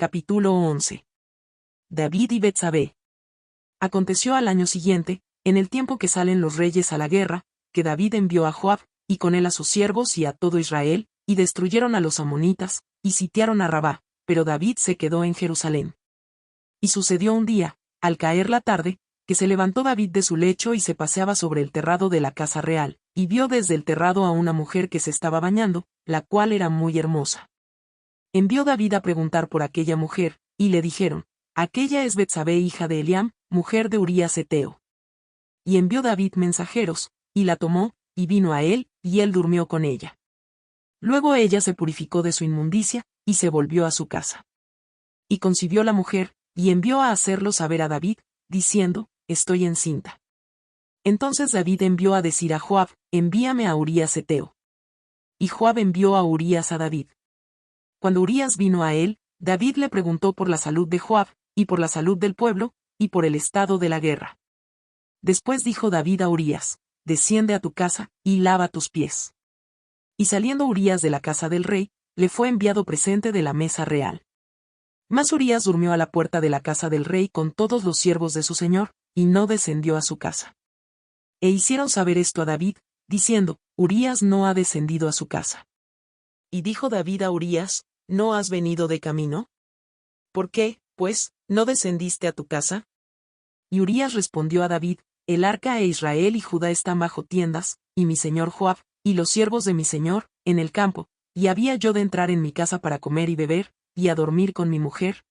Capítulo 11. David y Betsabé. Aconteció al año siguiente, en el tiempo que salen los reyes a la guerra, que David envió a Joab, y con él a sus siervos y a todo Israel, y destruyeron a los amonitas, y sitiaron a Rabá, pero David se quedó en Jerusalén. Y sucedió un día, al caer la tarde, que se levantó David de su lecho y se paseaba sobre el terrado de la casa real, y vio desde el terrado a una mujer que se estaba bañando, la cual era muy hermosa. Envió David a preguntar por aquella mujer, y le dijeron: aquella es Betsabé hija de Eliam, mujer de Urías Heteo. Y envió David mensajeros, y la tomó, y vino a él, y él durmió con ella. Luego ella se purificó de su inmundicia, y se volvió a su casa. Y concibió la mujer, y envió a hacerlo saber a David, diciendo: estoy encinta. Entonces David envió a decir a Joab: envíame a Urías Heteo. Y Joab envió a Urías a David. Cuando Urías vino a él, David le preguntó por la salud de Joab, y por la salud del pueblo, y por el estado de la guerra. Después dijo David a Urías: desciende a tu casa, y lava tus pies. Y saliendo Urías de la casa del rey, le fue enviado presente de la mesa real. Mas Urías durmió a la puerta de la casa del rey con todos los siervos de su señor, y no descendió a su casa. E hicieron saber esto a David, diciendo: Urías no ha descendido a su casa. Y dijo David a Urías: ¿no has venido de camino? ¿Por qué, pues, no descendiste a tu casa? Y Urías respondió a David: el arca e Israel y Judá están bajo tiendas, y mi señor Joab, y los siervos de mi señor, en el campo, y había yo de entrar en mi casa para comer y beber, y a dormir con mi mujer.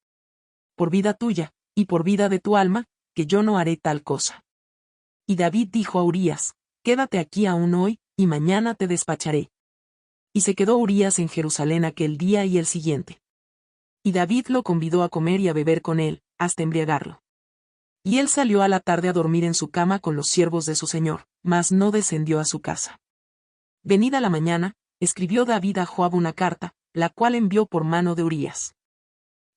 Por vida tuya, y por vida de tu alma, que yo no haré tal cosa. Y David dijo a Urías: quédate aquí aún hoy, y mañana te despacharé. Y se quedó Urías en Jerusalén aquel día y el siguiente. Y David lo convidó a comer y a beber con él, hasta embriagarlo. Y él salió a la tarde a dormir en su cama con los siervos de su señor, mas no descendió a su casa. Venida la mañana, escribió David a Joab una carta, la cual envió por mano de Urías.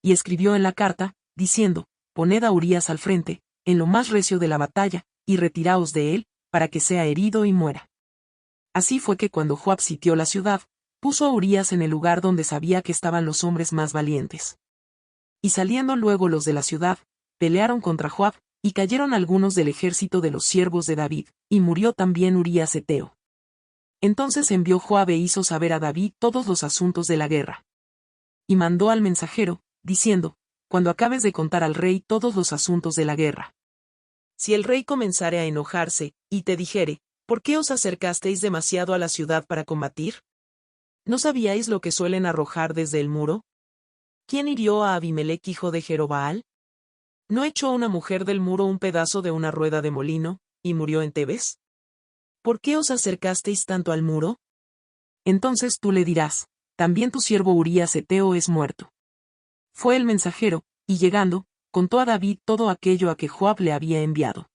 Y escribió en la carta, diciendo: poned a Urías al frente, en lo más recio de la batalla, y retiraos de él, para que sea herido y muera. Así fue que cuando Joab sitió la ciudad, puso a Urías en el lugar donde sabía que estaban los hombres más valientes. Y saliendo luego los de la ciudad, pelearon contra Joab, y cayeron algunos del ejército de los siervos de David, y murió también Urías Heteo. Entonces envió Joab e hizo saber a David todos los asuntos de la guerra. Y mandó al mensajero, diciendo: cuando acabes de contar al rey todos los asuntos de la guerra. Si el rey comenzare a enojarse, y te dijere: ¿por qué os acercasteis demasiado a la ciudad para combatir? ¿No sabíais lo que suelen arrojar desde el muro? ¿Quién hirió a Abimelech hijo de Jerobaal? ¿No echó una mujer del muro un pedazo de una rueda de molino, y murió en Tebes? ¿Por qué os acercasteis tanto al muro? Entonces tú le dirás: también tu siervo Urías Heteo es muerto. Fue el mensajero, y llegando, contó a David todo aquello a que Joab le había enviado.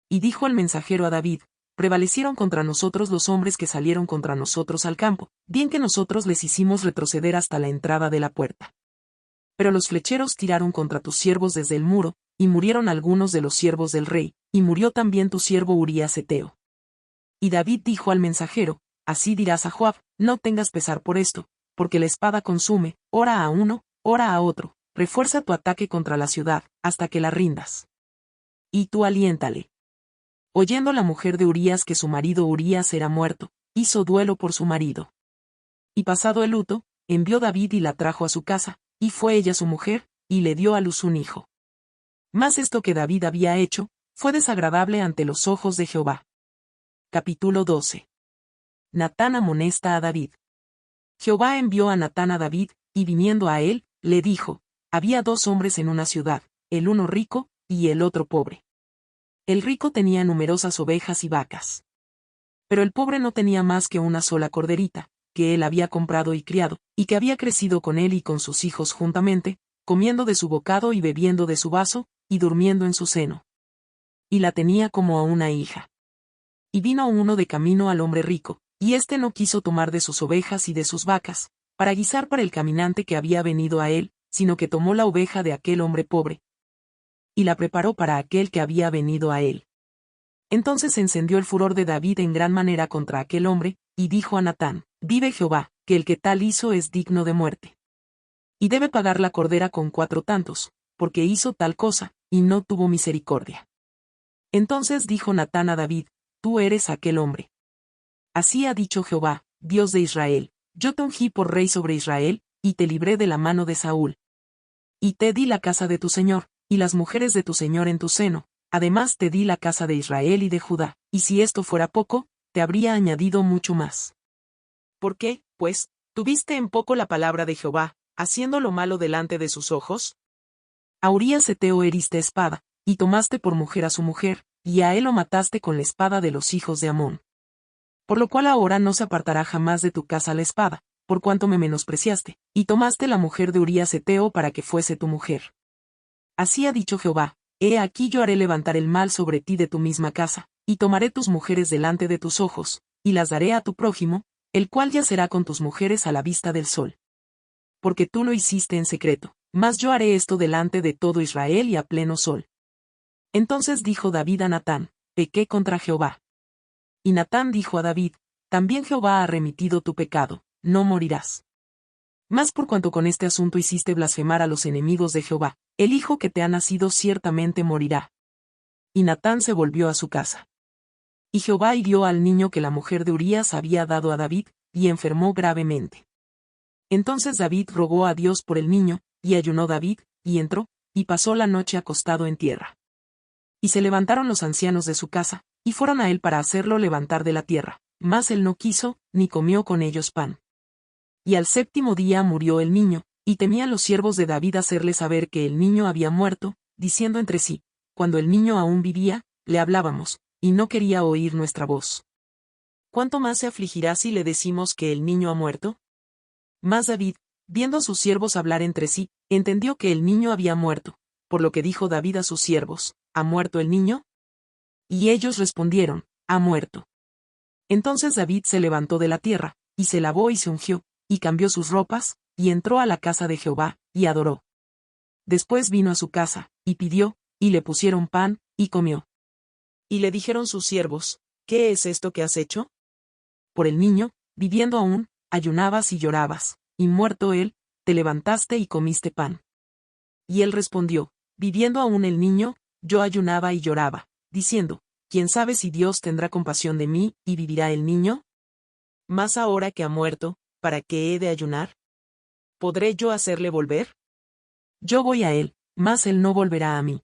Y dijo el mensajero a David: prevalecieron contra nosotros los hombres que salieron contra nosotros al campo, bien que nosotros les hicimos retroceder hasta la entrada de la puerta. Pero los flecheros tiraron contra tus siervos desde el muro, y murieron algunos de los siervos del rey, y murió también tu siervo Urías Heteo. Y David dijo al mensajero: así dirás a Joab: no tengas pesar por esto, porque la espada consume, ora a uno, ora a otro, refuerza tu ataque contra la ciudad, hasta que la rindas. Y tú aliéntale. Oyendo la mujer de Urías que su marido Urías era muerto, hizo duelo por su marido. Y pasado el luto, envió David y la trajo a su casa, y fue ella su mujer, y le dio a luz un hijo. Mas esto que David había hecho, fue desagradable ante los ojos de Jehová. Capítulo 12. Natán amonesta a David. Jehová envió a Natán a David, y viniendo a él, le dijo: había dos hombres en una ciudad, el uno rico, y el otro pobre. El rico tenía numerosas ovejas y vacas. Pero el pobre no tenía más que una sola corderita, que él había comprado y criado, y que había crecido con él y con sus hijos juntamente, comiendo de su bocado y bebiendo de su vaso, y durmiendo en su seno. Y la tenía como a una hija. Y vino uno de camino al hombre rico, y éste no quiso tomar de sus ovejas y de sus vacas, para guisar para el caminante que había venido a él, sino que tomó la oveja de aquel hombre pobre, y la preparó para aquel que había venido a él. Entonces se encendió el furor de David en gran manera contra aquel hombre, y dijo a Natán: vive Jehová, que el que tal hizo es digno de muerte. Y debe pagar la cordera con 4 tantos, porque hizo tal cosa, y no tuvo misericordia. Entonces dijo Natán a David, tú eres aquel hombre. Así ha dicho Jehová, Dios de Israel, yo te ungí por rey sobre Israel, y te libré de la mano de Saúl. Y te di la casa de tu señor, y las mujeres de tu señor en tu seno, además te di la casa de Israel y de Judá, y si esto fuera poco, te habría añadido mucho más. ¿Por qué, pues, tuviste en poco la palabra de Jehová, haciendo lo malo delante de sus ojos? A Urías Heteo heriste espada, y tomaste por mujer a su mujer, y a él lo mataste con la espada de los hijos de Amón. Por lo cual ahora no se apartará jamás de tu casa la espada, por cuanto me menospreciaste, y tomaste la mujer de Urías Heteo para que fuese tu mujer. Así ha dicho Jehová, he aquí yo haré levantar el mal sobre ti de tu misma casa, y tomaré tus mujeres delante de tus ojos, y las daré a tu prójimo, el cual yacerá con tus mujeres a la vista del sol. Porque tú lo hiciste en secreto, mas yo haré esto delante de todo Israel y a pleno sol. Entonces dijo David a Natán, pequé contra Jehová. Y Natán dijo a David, también Jehová ha remitido tu pecado, no morirás. Mas por cuanto con este asunto hiciste blasfemar a los enemigos de Jehová, el hijo que te ha nacido ciertamente morirá. Y Natán se volvió a su casa. Y Jehová hirió al niño que la mujer de Urías había dado a David, y enfermó gravemente. Entonces David rogó a Dios por el niño, y ayunó David, y entró, y pasó la noche acostado en tierra. Y se levantaron los ancianos de su casa, y fueron a él para hacerlo levantar de la tierra, mas él no quiso, ni comió con ellos pan. Y al 7º día murió el niño, y temían los siervos de David hacerle saber que el niño había muerto, diciendo entre sí, cuando el niño aún vivía, le hablábamos, y no quería oír nuestra voz. ¿Cuánto más se afligirá si le decimos que el niño ha muerto? Mas David, viendo a sus siervos hablar entre sí, entendió que el niño había muerto, por lo que dijo David a sus siervos, ¿ha muerto el niño? Y ellos respondieron, ha muerto. Entonces David se levantó de la tierra, y se lavó y se ungió, y cambió sus ropas, y entró a la casa de Jehová, y adoró. Después vino a su casa, y pidió, y le pusieron pan, y comió. Y le dijeron sus siervos, ¿qué es esto que has hecho? Por el niño, viviendo aún, ayunabas y llorabas, y muerto él, te levantaste y comiste pan. Y él respondió, viviendo aún el niño, yo ayunaba y lloraba, diciendo, ¿quién sabe si Dios tendrá compasión de mí, y vivirá el niño? Mas ahora que ha muerto, ¿para qué he de ayunar? ¿Podré yo hacerle volver? Yo voy a él, mas él no volverá a mí.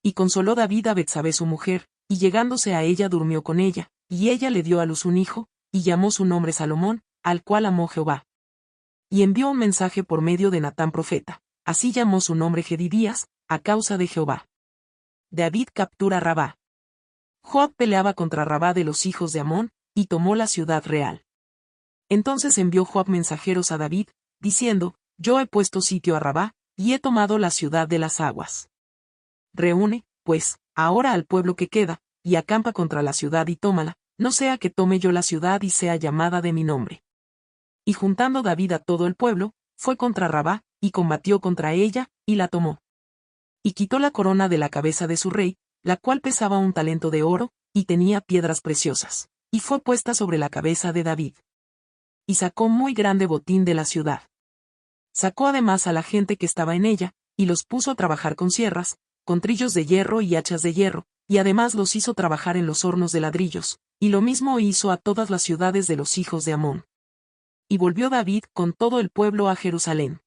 Y consoló David a Betsabé su mujer, y llegándose a ella durmió con ella, y ella le dio a luz un hijo, y llamó su nombre Salomón, al cual amó Jehová. Y envió un mensaje por medio de Natán profeta, así llamó su nombre Jedidías, a causa de Jehová. David captura Rabá. Joab peleaba contra Rabá de los hijos de Amón, y tomó la ciudad real. Entonces envió Joab mensajeros a David, diciendo, yo he puesto sitio a Rabá, y he tomado la ciudad de las aguas. Reúne, pues, ahora al pueblo que queda, y acampa contra la ciudad y tómala, no sea que tome yo la ciudad y sea llamada de mi nombre. Y juntando David a todo el pueblo, fue contra Rabá, y combatió contra ella, y la tomó. Y quitó la corona de la cabeza de su rey, la cual pesaba 1 talento de oro, y tenía piedras preciosas, y fue puesta sobre la cabeza de David. Y sacó muy grande botín de la ciudad. Sacó además a la gente que estaba en ella, y los puso a trabajar con sierras, con trillos de hierro y hachas de hierro, y además los hizo trabajar en los hornos de ladrillos, y lo mismo hizo a todas las ciudades de los hijos de Amón. Y volvió David con todo el pueblo a Jerusalén.